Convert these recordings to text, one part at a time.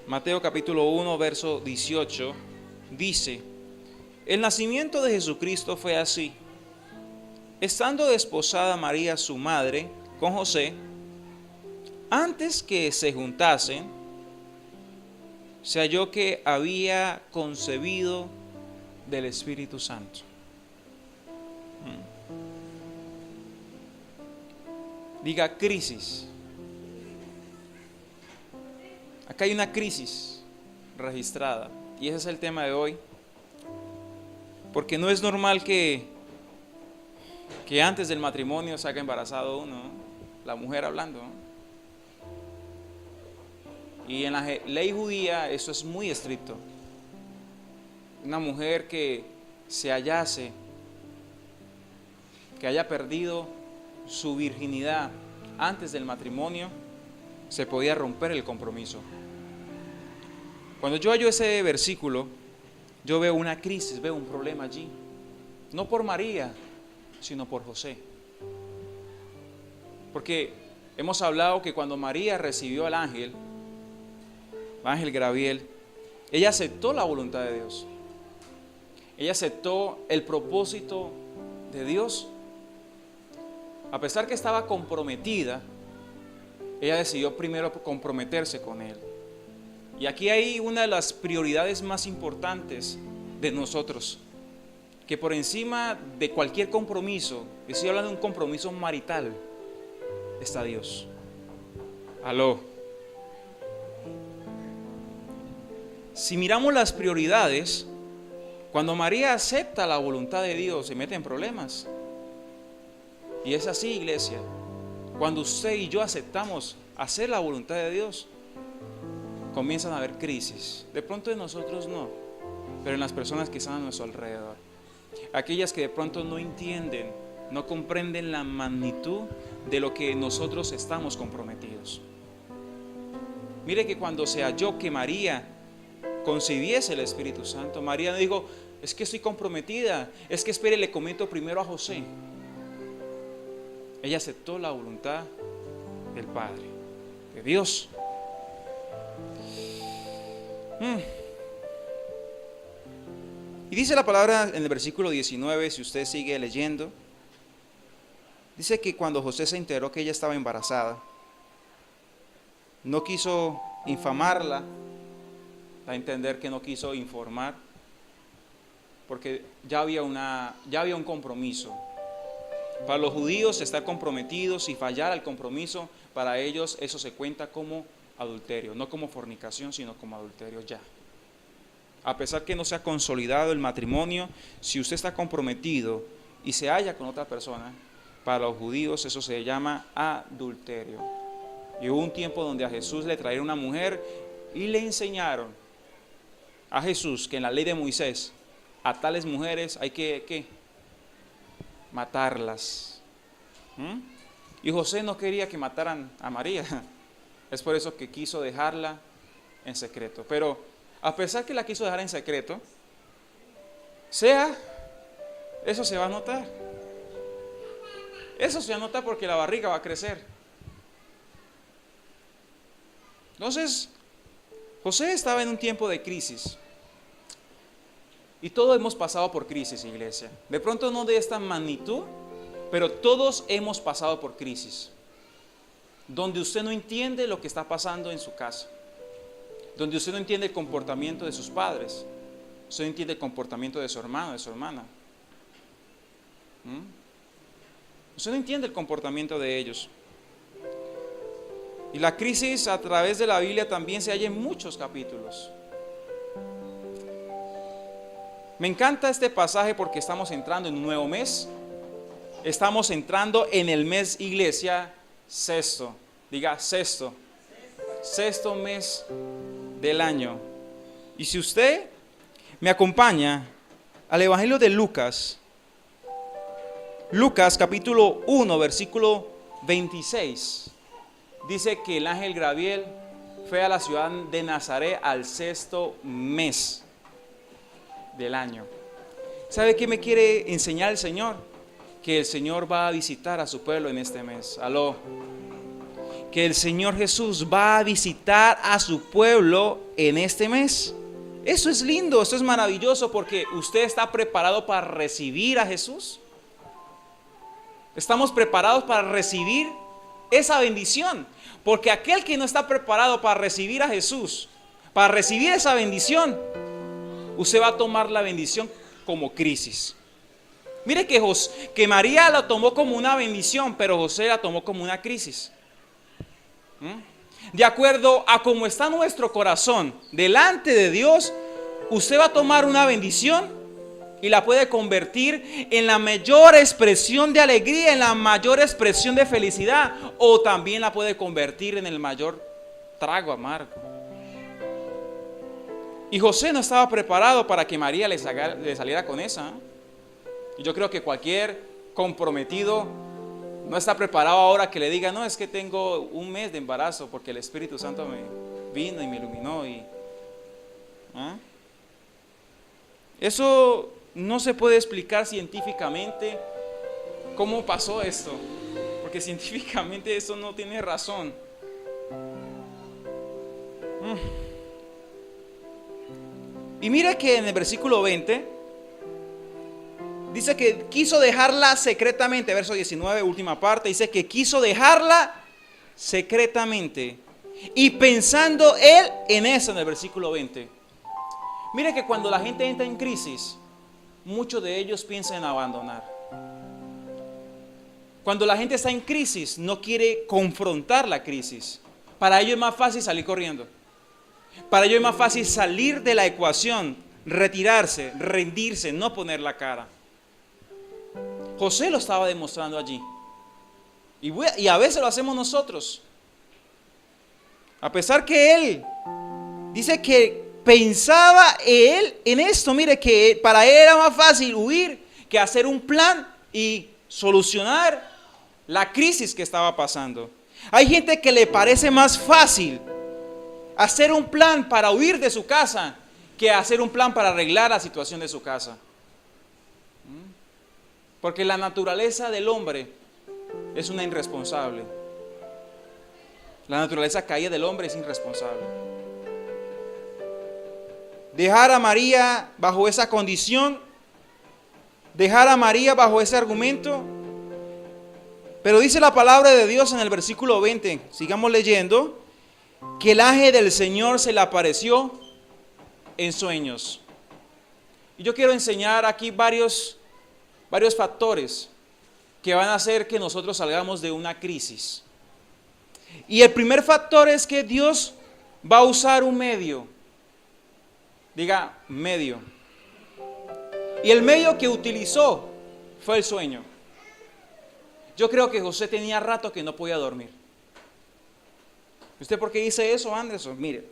Mateo capítulo 1, verso 18, dice: el nacimiento de Jesucristo fue así. Estando desposada María su madre con José, antes que se juntasen, se halló que había concebido del Espíritu Santo. Diga crisis. Acá hay una crisis registrada y ese es el tema de hoy. Porque no es normal que antes del matrimonio se haga embarazado uno, ¿no? La mujer hablando, ¿no? Y en la ley judía eso es muy estricto. Una mujer que se hallase, que haya perdido su virginidad antes del matrimonio, se podía romper el compromiso. Cuando yo hallo ese versículo, yo veo una crisis, veo un problema allí. No por María, sino por José. Porque hemos hablado que cuando María recibió al ángel Gabriel, ella aceptó la voluntad de Dios. Ella aceptó el propósito de Dios. A pesar que estaba comprometida, ella decidió primero comprometerse con Él. Y aquí hay una de las prioridades más importantes de nosotros, que por encima de cualquier compromiso, estoy hablando de un compromiso marital, está Dios. Aló. Si miramos las prioridades, cuando María acepta la voluntad de Dios, se mete en problemas. Y es así, iglesia. Cuando usted y yo aceptamos hacer la voluntad de Dios, comienzan a haber crisis. De pronto en nosotros no, pero en las personas que están a nuestro alrededor. Aquellas que de pronto no entienden, no comprenden la magnitud de lo que nosotros estamos comprometidos. Mire que cuando se halló que María concibiese el Espíritu Santo, María no dijo: es que estoy comprometida, es que espere, le comento primero a José. Ella aceptó la voluntad del Padre, de Dios. Y dice la palabra en el versículo 19, si usted sigue leyendo, dice que cuando José se enteró que ella estaba embarazada, no quiso infamarla, da a entender que no quiso informar, porque ya había un compromiso. Para los judíos estar comprometidos y fallar al compromiso, para ellos eso se cuenta como adulterio, no como fornicación, sino como adulterio ya. A pesar que no se ha consolidado el matrimonio, si usted está comprometido y se halla con otra persona, para los judíos eso se llama adulterio. Y hubo un tiempo donde a Jesús le trajeron una mujer y le enseñaron a Jesús que en la ley de Moisés a tales mujeres hay que matarlas. Y José no quería que mataran a María. Es por eso que quiso dejarla en secreto. Pero a pesar que la quiso dejar en secreto, eso se va a notar. Eso se va a notar porque la barriga va a crecer. Entonces, José estaba en un tiempo de crisis. Y todos hemos pasado por crisis, iglesia. De pronto no de esta magnitud, pero todos hemos pasado por crisis. Donde usted no entiende lo que está pasando en su casa. Donde usted no entiende el comportamiento de sus padres. Usted no entiende el comportamiento de su hermano, de su hermana. Usted no entiende el comportamiento de ellos. Y la crisis a través de la Biblia también se halla en muchos capítulos. Me encanta este pasaje porque estamos entrando en un nuevo mes. Estamos entrando en el mes, iglesia, sexto. Diga sexto. Sexto mes del año. Y si usted me acompaña al Evangelio de Lucas, Lucas capítulo 1, versículo 26, dice que el ángel Gabriel fue a la ciudad de Nazaret al sexto mes del año. ¿Sabe qué me quiere enseñar el Señor? Que el Señor va a visitar a su pueblo en este mes. Aló. que el Señor Jesús va a visitar a su pueblo en este mes. Eso es lindo, eso es maravilloso, porque usted está preparado para recibir a Jesús. Estamos preparados para recibir esa bendición, porque aquel que no está preparado para recibir a Jesús, para recibir esa bendición, usted va a tomar la bendición como crisis. Mire que María la tomó como una bendición, pero José la tomó como una crisis. De acuerdo a cómo está nuestro corazón delante de Dios, usted va a tomar una bendición y la puede convertir en la mayor expresión de alegría, en la mayor expresión de felicidad, o también la puede convertir en el mayor trago amargo. Y José no estaba preparado para que María le saliera con esa. Y yo creo que cualquier comprometido no está preparado ahora que le diga, no, es que tengo un mes de embarazo porque el Espíritu Santo me vino y me iluminó. Eso no se puede explicar científicamente cómo pasó esto, porque científicamente eso no tiene razón. Y mira que en el versículo 20 dice que quiso dejarla secretamente. Verso 19, última parte, dice que quiso dejarla secretamente. Y pensando él en eso, en el versículo 20. Mire que cuando la gente entra en crisis, muchos de ellos piensan en abandonar. Cuando la gente está en crisis, no quiere confrontar la crisis. Para ellos es más fácil salir corriendo. Para ellos es más fácil salir de la ecuación, retirarse, rendirse, no poner la cara. José lo estaba demostrando allí. Y a veces lo hacemos nosotros. A pesar que él dice que pensaba él en esto, mire que para él era más fácil huir que hacer un plan y solucionar la crisis que estaba pasando. Hay gente que le parece más fácil hacer un plan para huir de su casa que hacer un plan para arreglar la situación de su casa. Porque la naturaleza del hombre es una irresponsable. La naturaleza caída del hombre es irresponsable. Dejar a María bajo esa condición, dejar a María bajo ese argumento. Pero dice la palabra de Dios en el versículo 20, sigamos leyendo, que el ángel del Señor se le apareció en sueños. Y yo quiero enseñar aquí varios factores que van a hacer que nosotros salgamos de una crisis. Y el primer factor es que Dios va a usar un medio. Diga, medio. Y el medio que utilizó fue el sueño. Yo creo que José tenía rato que no podía dormir. ¿Usted por qué dice eso, Anderson? Mire,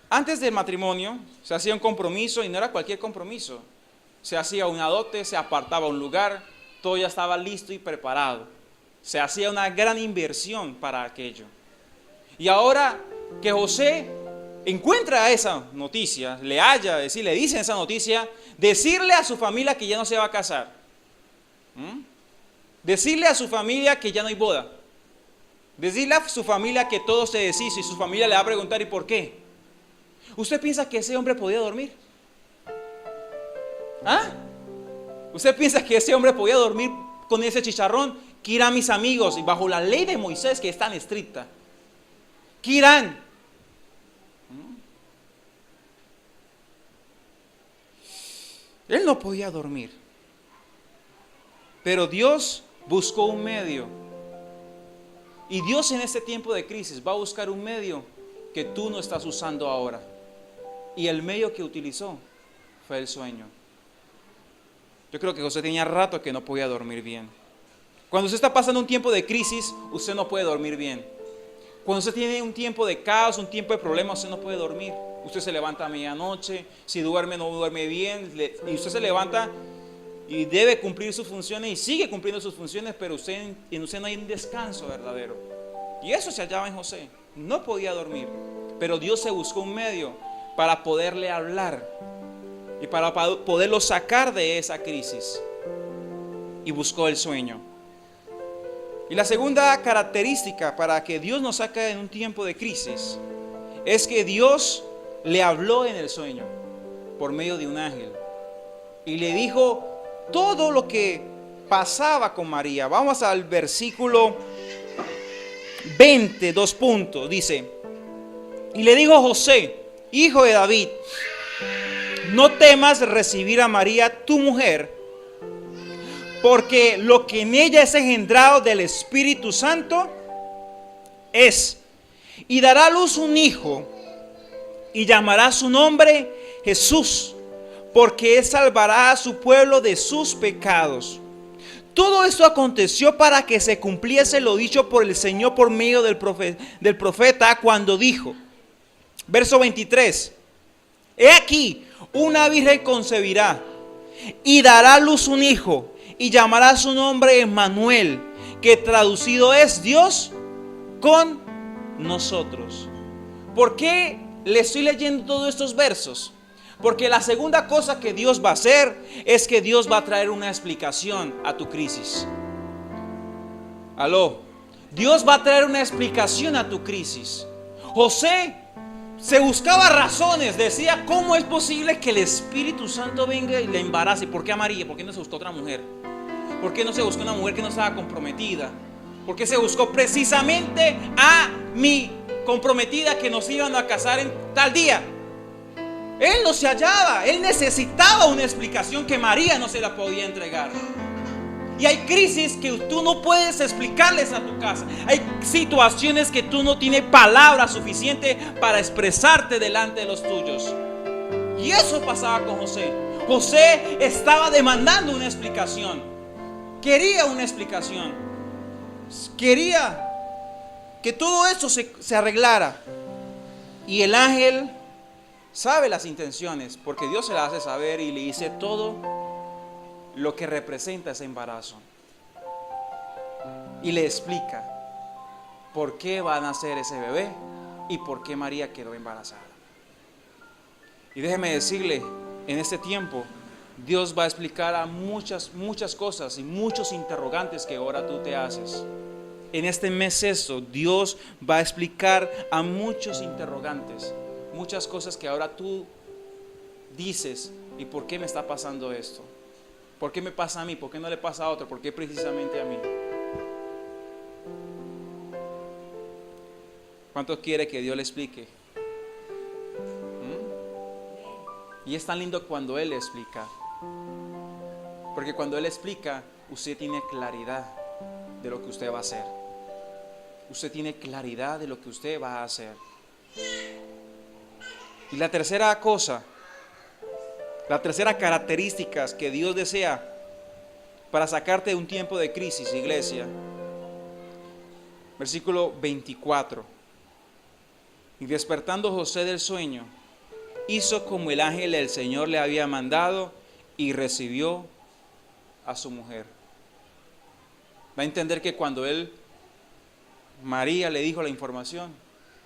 antes del matrimonio se hacía un compromiso, y no era cualquier compromiso. Se hacía una dote, se apartaba un lugar, todo ya estaba listo y preparado. Se hacía una gran inversión para aquello. Y ahora que José encuentra esa noticia, le dicen esa noticia, decirle a su familia que ya no se va a casar. Decirle a su familia que ya no hay boda. Decirle a su familia que todo se deshizo, y su familia le va a preguntar, ¿y por qué? ¿Usted piensa que ese hombre podía dormir? ¿Usted piensa que ese hombre podía dormir con ese chicharrón? ¿Qué irán mis amigos? Y bajo la ley de Moisés, que es tan estricta, ¿qué irán? Él no podía dormir. Pero Dios buscó un medio. Y Dios en este tiempo de crisis va a buscar un medio que tú no estás usando ahora. Y el medio que utilizó fue el sueño. Yo creo que José tenía rato que no podía dormir bien. Cuando usted está pasando un tiempo de crisis, usted no puede dormir bien. Cuando usted tiene un tiempo de caos, un tiempo de problemas, usted no puede dormir. Usted se levanta a medianoche, si duerme no duerme bien, y usted se levanta y debe cumplir sus funciones y sigue cumpliendo sus funciones, pero en usted no hay un descanso verdadero. Y eso se hallaba en José. No podía dormir, pero Dios se buscó un medio para poderle hablar y para poderlo sacar de esa crisis, y buscó el sueño. Y la segunda característica para que Dios nos saque en un tiempo de crisis es que Dios le habló en el sueño por medio de un ángel y le dijo todo lo que pasaba con María. Vamos al versículo 20, 2 puntos. Dice: y le dijo José, hijo de David, no temas recibir a María tu mujer, porque lo que en ella es engendrado del Espíritu Santo es, y dará a luz un hijo, y llamará su nombre Jesús, porque él salvará a su pueblo de sus pecados. Todo esto aconteció para que se cumpliese lo dicho por el Señor por medio del profeta cuando dijo, verso 23, he aquí, una virgen concebirá y dará a luz un hijo y llamará su nombre Emmanuel, que traducido es Dios con nosotros. ¿Por qué le estoy leyendo todos estos versos? Porque la segunda cosa que Dios va a hacer es que Dios va a traer una explicación a tu crisis. Aló, Dios va a traer una explicación a tu crisis. José se buscaba razones, decía, ¿cómo es posible que el Espíritu Santo venga y le embarace? ¿Por qué a María? ¿Por qué no se buscó otra mujer? ¿Por qué no se buscó una mujer que no estaba comprometida? ¿Por qué se buscó precisamente a mi comprometida que nos iban a casar en tal día? Él no se hallaba, él necesitaba una explicación que María no se la podía entregar. Y hay crisis que tú no puedes explicarles a tu casa. Hay situaciones que tú no tienes palabra suficiente para expresarte delante de los tuyos. Y eso pasaba con José. José estaba demandando una explicación. Quería una explicación. Quería que todo eso se arreglara. Y el ángel sabe las intenciones, porque Dios se las hace saber y le dice todo lo que representa ese embarazo. Y le explica por qué va a nacer ese bebé y por qué María quedó embarazada. Y déjeme decirle, en este tiempo Dios va a explicar a muchas cosas y muchos interrogantes que ahora tú te haces. En este mes eso, Dios va a explicar a muchos interrogantes, muchas cosas que ahora tú dices, ¿y por qué me está pasando esto? ¿Por qué me pasa a mí? ¿Por qué no le pasa a otro? ¿Por qué precisamente a mí? ¿Cuántos quiere que Dios le explique? Y es tan lindo cuando Él le explica. Porque cuando Él explica, usted tiene claridad de lo que usted va a hacer. Usted tiene claridad de lo que usted va a hacer. Y la tercera cosa, la tercera característica que Dios desea para sacarte de un tiempo de crisis, iglesia. Versículo 24. Y despertando José del sueño, hizo como el ángel del Señor le había mandado y recibió a su mujer. Va a entender que cuando María le dijo la información,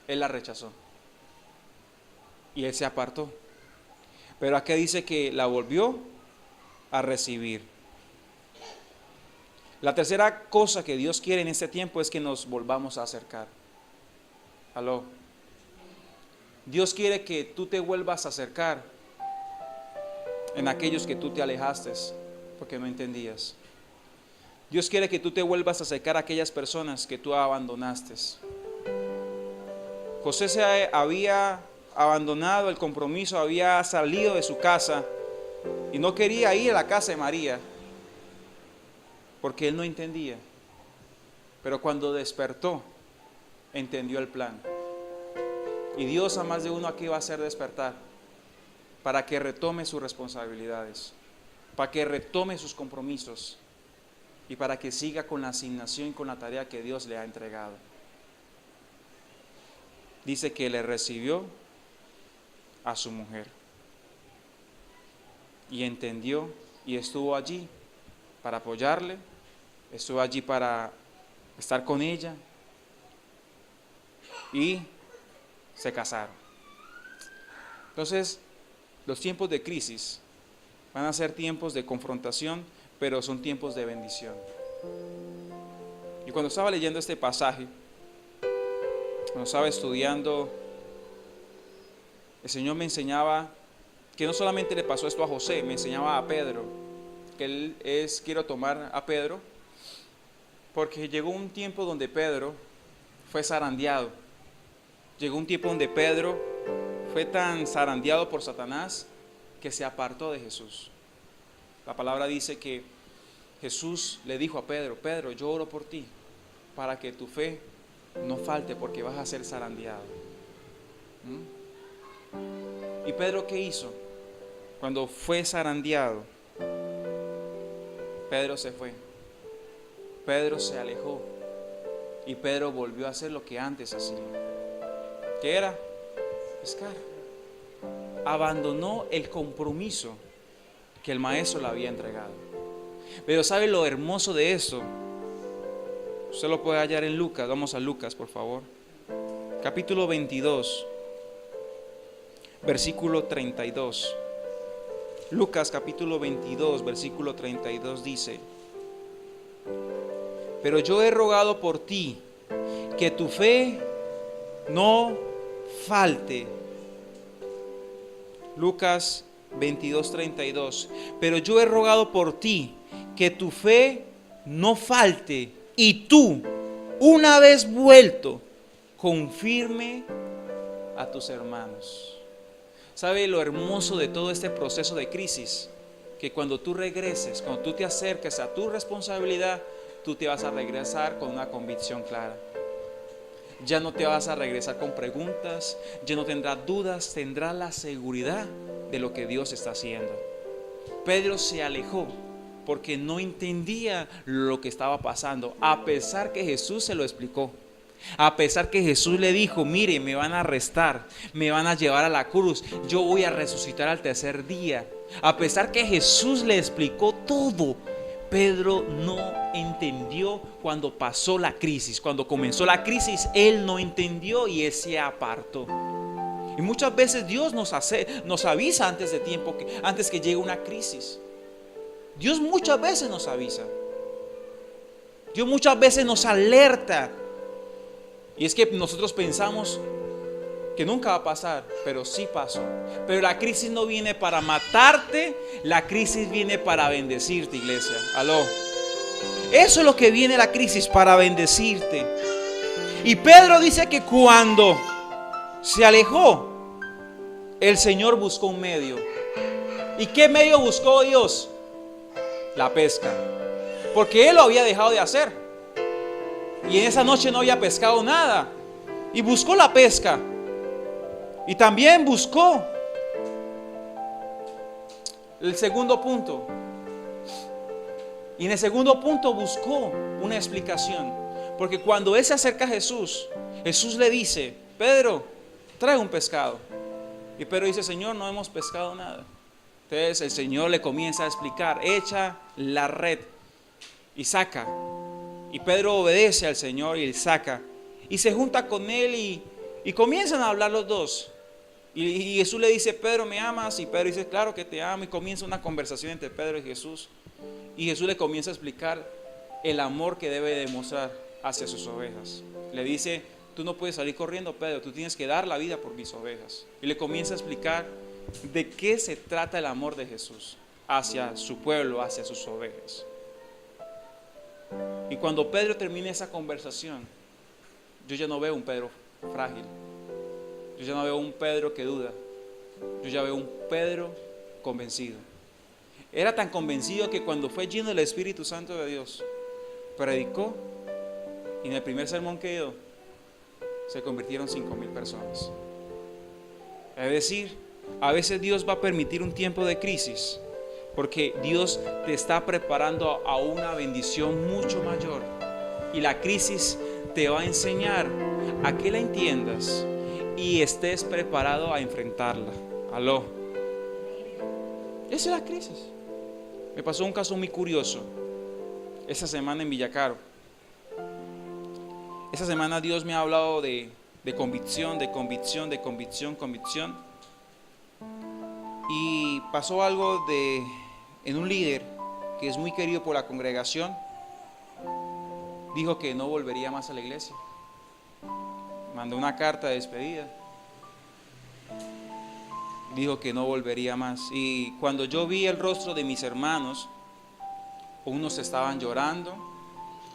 él la rechazó. Y él se apartó. Pero aquí dice que la volvió a recibir. La tercera cosa que Dios quiere en este tiempo es que nos volvamos a acercar. Aló. Dios quiere que tú te vuelvas a acercar en aquellos que tú te alejaste porque no entendías. Dios quiere que tú te vuelvas a acercar a aquellas personas que tú abandonaste. José se había abandonado el compromiso, había salido de su casa y no quería ir a la casa de María porque él no entendía. Pero cuando despertó, entendió el plan. Y Dios a más de uno aquí va a hacer despertar para que retome sus responsabilidades, para que retome sus compromisos y para que siga con la asignación y con la tarea que Dios le ha entregado. Dice que le recibió a su mujer y entendió y estuvo allí para apoyarle, estuvo allí para estar con ella y se casaron. Entonces, los tiempos de crisis van a ser tiempos de confrontación, pero son tiempos de bendición. Y cuando estaba leyendo este pasaje, cuando estaba estudiando, el Señor me enseñaba que no solamente le pasó esto a José, me enseñaba a Pedro, que quiero tomar a Pedro, porque llegó un tiempo donde Pedro fue zarandeado. Llegó un tiempo donde Pedro fue tan zarandeado por Satanás que se apartó de Jesús. La palabra dice que Jesús le dijo a Pedro: Pedro, yo oro por ti para que tu fe no falte, porque vas a ser zarandeado. ¿Y Pedro qué hizo? Cuando fue zarandeado, Pedro se fue. Pedro se alejó. Y Pedro volvió a hacer lo que antes hacía. ¿Qué era? Pescar. Abandonó el compromiso que el maestro le había entregado. Pero ¿sabe lo hermoso de eso? Usted lo puede hallar en Lucas. Vamos a Lucas, por favor. Capítulo 22, versículo 32. Lucas capítulo 22, versículo 32 dice: pero yo he rogado por ti que tu fe no falte. Lucas 22, 32. Pero yo he rogado por ti que tu fe no falte, y tú, una vez vuelto, confirme a tus hermanos. ¿Sabe lo hermoso de todo este proceso de crisis? Que cuando tú regreses, cuando tú te acerques a tu responsabilidad, tú te vas a regresar con una convicción clara. Ya no te vas a regresar con preguntas, ya no tendrás dudas, tendrás la seguridad de lo que Dios está haciendo. Pedro se alejó porque no entendía lo que estaba pasando, a pesar que Jesús se lo explicó. A pesar que Jesús le dijo: mire, me van a arrestar, me van a llevar a la cruz, yo voy a resucitar al tercer día. A pesar que Jesús le explicó todo, Pedro no entendió cuando pasó la crisis. Cuando comenzó la crisis, él no entendió y él se apartó. Y muchas veces Dios nos avisa antes de tiempo, antes que llegue una crisis. Dios muchas veces nos avisa. Dios muchas veces nos alerta. Y es que nosotros pensamos que nunca va a pasar, pero sí pasó. Pero la crisis no viene para matarte, la crisis viene para bendecirte, iglesia. Aló. Eso es lo que viene la crisis, para bendecirte. Y Pedro dice que cuando se alejó, el Señor buscó un medio. ¿Y qué medio buscó Dios? La pesca. Porque él lo había dejado de hacer. Y en esa noche no había pescado nada. Y buscó la pesca. Y también buscó el segundo punto. Y en el segundo punto buscó una explicación. Porque cuando él se acerca a Jesús, Jesús le dice: Pedro, trae un pescado. Y Pedro dice: Señor, no hemos pescado nada. Entonces el Señor le comienza a explicar: echa la red y saca. Y Pedro obedece al Señor y él saca. Y se junta con él y comienzan a hablar los dos. Y Jesús le dice: Pedro, ¿me amas? Y Pedro dice: claro que te amo. Y comienza una conversación entre Pedro y Jesús. Y Jesús le comienza a explicar el amor que debe demostrar hacia sus ovejas. Le dice: tú no puedes salir corriendo, Pedro, tú tienes que dar la vida por mis ovejas. Y le comienza a explicar de qué se trata el amor de Jesús hacia su pueblo, hacia sus ovejas. Y cuando Pedro termina esa conversación, yo ya no veo un Pedro frágil. Yo ya no veo un Pedro que duda. Yo ya veo un Pedro convencido. Era tan convencido que cuando fue lleno del Espíritu Santo de Dios, predicó, y en el primer sermón que dio se convirtieron 5,000 personas. Es decir, a veces Dios va a permitir un tiempo de crisis porque Dios te está preparando a una bendición mucho mayor. Y la crisis te va a enseñar a que la entiendas y estés preparado a enfrentarla. Aló. Esa es la crisis. Me pasó un caso muy curioso esta semana en Villacaro. Esta semana Dios me ha hablado de convicción, de convicción, de convicción, convicción. Y pasó algo en un líder que es muy querido por la congregación. dijo que no volvería más a la iglesia. Mandó una carta de despedida. Dijo que no volvería más. Y cuando yo vi el rostro de mis hermanos, unos estaban llorando,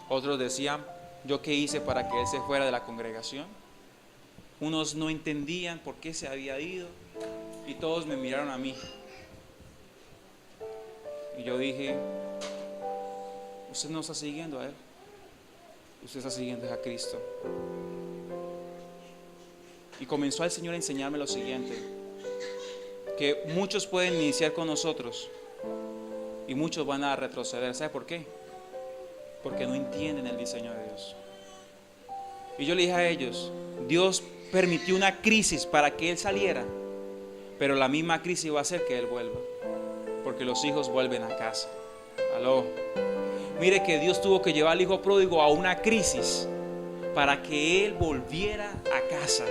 otros decían, ¿yo qué hice para que él se fuera de la congregación? Unos no entendían por qué se había ido y todos me miraron a mí. Y yo dije, usted no está siguiendo a él, usted está siguiendo a Cristo. Y comenzó el Señor a enseñarme lo siguiente, que muchos pueden iniciar con nosotros y muchos van a retroceder. ¿Sabe por qué? Porque no entienden el diseño de Dios. Y yo le dije a ellos, Dios permitió una crisis para que él saliera, pero la misma crisis va a hacer que él vuelva, porque los hijos vuelven a casa. Aló. Mire que Dios tuvo que llevar al hijo pródigo a una crisis para que él volviera a casa.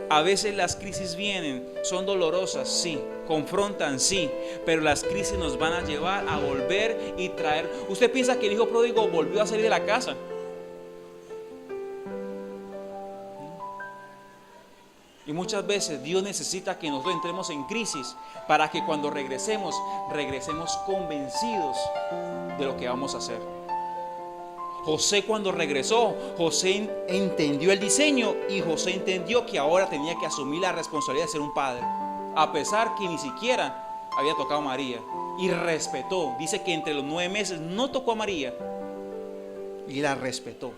A veces las crisis vienen, son dolorosas, sí, confrontan, sí, pero las crisis nos van a llevar a volver y traer. ¿Usted piensa que el hijo pródigo volvió a salir de la casa? Y muchas veces Dios necesita que nosotros entremos en crisis para que cuando regresemos convencidos de lo que vamos a hacer. José, cuando regresó, José entendió el diseño y José entendió que ahora tenía que asumir la responsabilidad de ser un padre, a pesar que ni siquiera había tocado a María, y respetó. Dice que entre los 9 meses no tocó a María y la respetó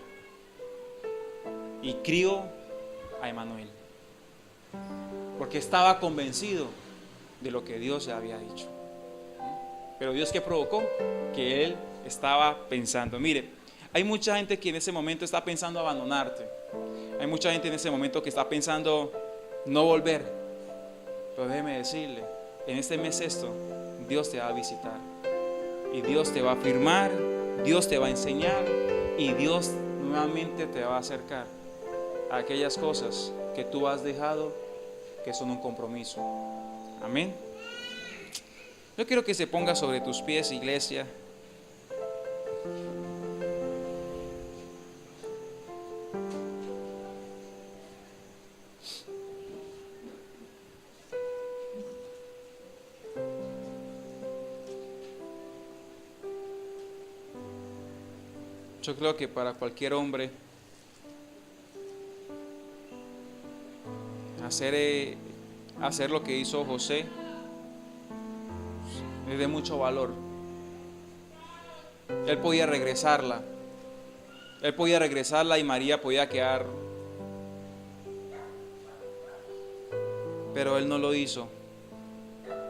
y crió a Emanuel, porque estaba convencido de lo que Dios le había dicho. Pero Dios, ¿qué provocó? Que él estaba pensando. Mire, hay mucha gente que en ese momento está pensando abandonarte. Hay mucha gente en ese momento que está pensando no volver. Pero déjeme decirle, en este mes Dios te va a visitar. Y Dios te va a afirmar, Dios te va a enseñar y Dios nuevamente te va a acercar a aquellas cosas que tú has dejado, que son un compromiso. Amén. Yo quiero que se ponga sobre tus pies, iglesia. Yo creo que para cualquier hombre hacer lo que hizo José es de mucho valor. Él podía regresarla y María podía quedar, pero él no lo hizo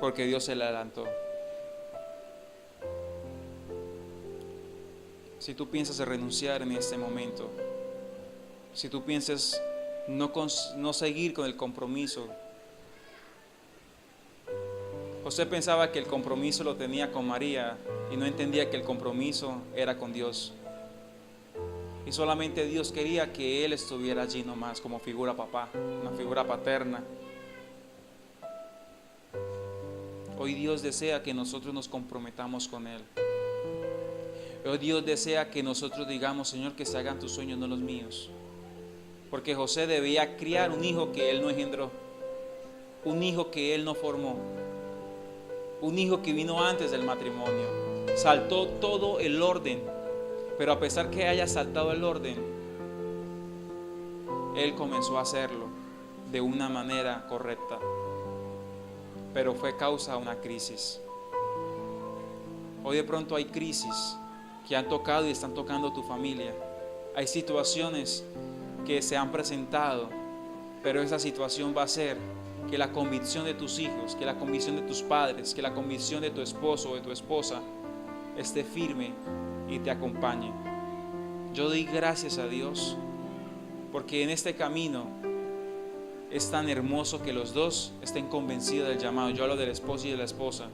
porque Dios se le adelantó. Si tú piensas renunciar en este momento, si tú piensas no seguir con el compromiso. José pensaba que el compromiso lo tenía con María y no entendía que el compromiso era con Dios. Y solamente Dios quería que él estuviera allí nomás como figura papá, una figura paterna. Hoy Dios desea que nosotros nos comprometamos con Él. Hoy Dios desea que nosotros digamos, Señor, que se hagan tus sueños, no los míos. Porque José debía criar un hijo que él no engendró, un hijo que él no formó, un hijo que vino antes del matrimonio. Saltó todo el orden, pero a pesar que haya saltado el orden, él comenzó a hacerlo de una manera correcta, pero fue causa de una crisis. Hoy de pronto hay crisis que han tocado y están tocando tu familia. Hay situaciones que se han presentado, pero esa situación va a hacer que la convicción de tus hijos, que la convicción de tus padres, que la convicción de tu esposo o de tu esposa esté firme y te acompañe. Yo doy gracias a Dios porque en este camino es tan hermoso que los dos estén convencidos del llamado. Yo hablo del esposo y de la esposa.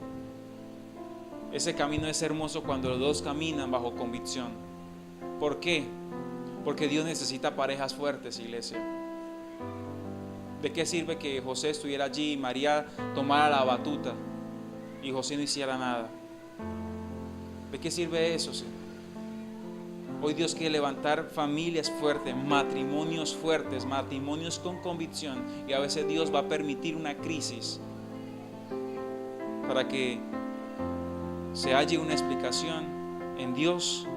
Ese camino es hermoso cuando los dos caminan bajo convicción. ¿Por qué? Porque Dios necesita parejas fuertes, iglesia. ¿De qué sirve que José estuviera allí y María tomara la batuta y José no hiciera nada? ¿De qué sirve eso? Sí? Hoy Dios quiere levantar familias fuertes, matrimonios fuertes, matrimonios con convicción. Y a veces Dios va a permitir una crisis para que se halle una explicación en Dios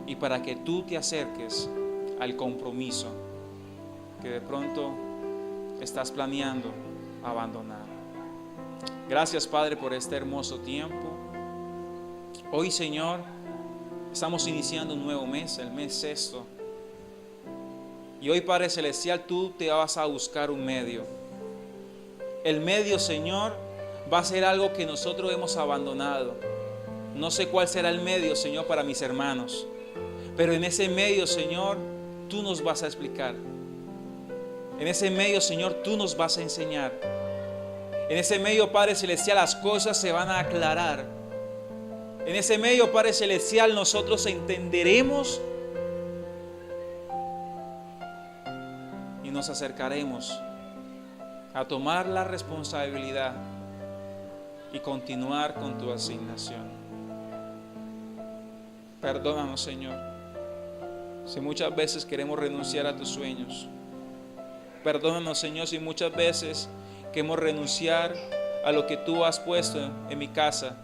y para que tú te acerques al compromiso que de pronto estás planeando abandonar. Gracias, Padre, por este hermoso tiempo. Hoy, Señor, estamos iniciando un nuevo mes, el mes sexto. Y hoy, Padre Celestial, tú te vas a buscar un medio. El medio, Señor, va a ser algo que nosotros hemos abandonado. No sé cuál será el medio, Señor, para mis hermanos. Pero en ese medio, Señor, tú nos vas a explicar. En ese medio, Señor, tú nos vas a enseñar. En ese medio, Padre Celestial, las cosas se van a aclarar. En ese medio, Padre Celestial, nosotros entenderemos y nos acercaremos a tomar la responsabilidad y continuar con tu asignación. Perdónanos, Señor, si muchas veces queremos renunciar a tus sueños. Perdónanos, Señor, si muchas veces queremos renunciar a lo que tú has puesto en mi casa.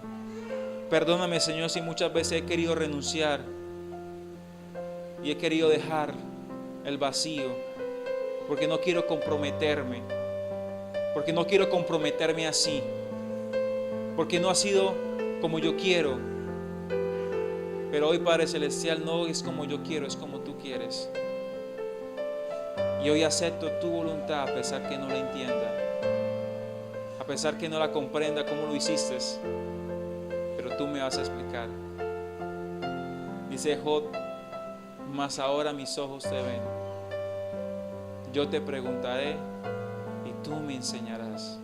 Perdóname, Señor, si muchas veces he querido renunciar y he querido dejar el vacío, porque no quiero comprometerme, así, porque no ha sido como yo quiero. Pero hoy, Padre Celestial, no es como yo quiero, es como tú quieres. Y hoy acepto tu voluntad a pesar que no la entienda, a pesar que no la comprenda cómo lo hiciste, pero tú me vas a explicar. Dice Job: mas ahora mis ojos te ven. Yo te preguntaré y tú me enseñarás.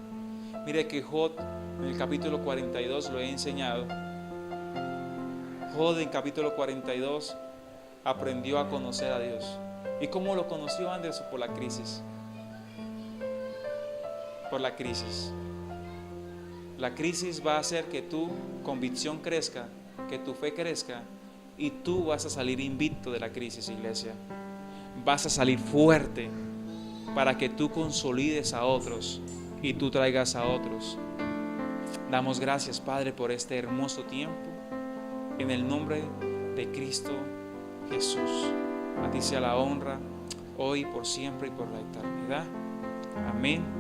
Mire que Job en el capítulo 42 lo he enseñado. Job en capítulo 42 aprendió a conocer a Dios. ¿Y cómo lo conoció, Andrés? Por la crisis. Por la crisis. La crisis va a hacer que tu convicción crezca, que tu fe crezca, y tú vas a salir invicto de la crisis, iglesia. Vas a salir fuerte para que tú consolides a otros y tú traigas a otros. Damos gracias, Padre, por este hermoso tiempo. En el nombre de Cristo Jesús. A ti sea la honra, hoy, por siempre y por la eternidad. Amén.